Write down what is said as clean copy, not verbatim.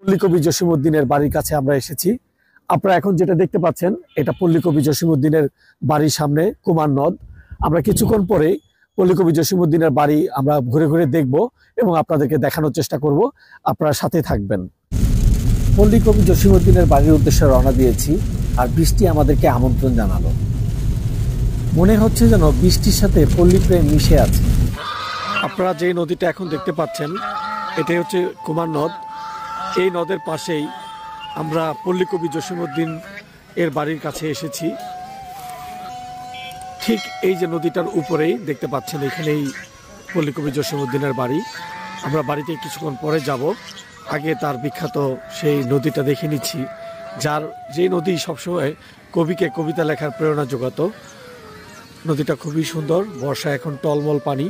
পল্লী কবি জসিমউদ্দিনের বাড়ির কাছে আমরা এসেছি। আপনারা এখন যেটা দেখতে পাচ্ছেন এটা পল্লী কবি জসিমউদ্দিনের বাড়ির সামনে কুমার নদ। আমরা কিছুক্ষণ পরে পল্লী কবি জসিমউদ্দিনের বাড়ি আমরা ঘুরে ঘুরে দেখব এবং আপনাদেরকে দেখানোর চেষ্টা করব। আপনারা সাথে থাকবেন। পল্লী কবি জসিমউদ্দিনের বাড়ির উদ্দেশ্যে রওনা দিয়েছি, আর বৃষ্টি আমাদেরকে আমন্ত্রণ জানালো। মনে হচ্ছে যেন বৃষ্টির সাথে পল্লী প্রেম মিশে আছে। আপনারা যে নদীটা এখন দেখতে পাচ্ছেন এটাই হচ্ছে কুমার নদ। এই নদের পাশেই আমরা পল্লী কবি জসিমউদ্দিন এর বাড়ির কাছে এসেছি। ঠিক এই যে নদীটার উপরেই দেখতে পাচ্ছেন এখানেই পল্লী কবি জসিমউদ্দিনের বাড়ি। আমরা বাড়িতে কিছুক্ষণ পরে যাব, আগে তার বিখ্যাত সেই নদীটা দেখে নিচ্ছি, যে নদী সবসময় কবিকে কবিতা লেখার প্রেরণা যোগাতো। নদীটা খুবই সুন্দর, বর্ষা এখন টলমল পানি।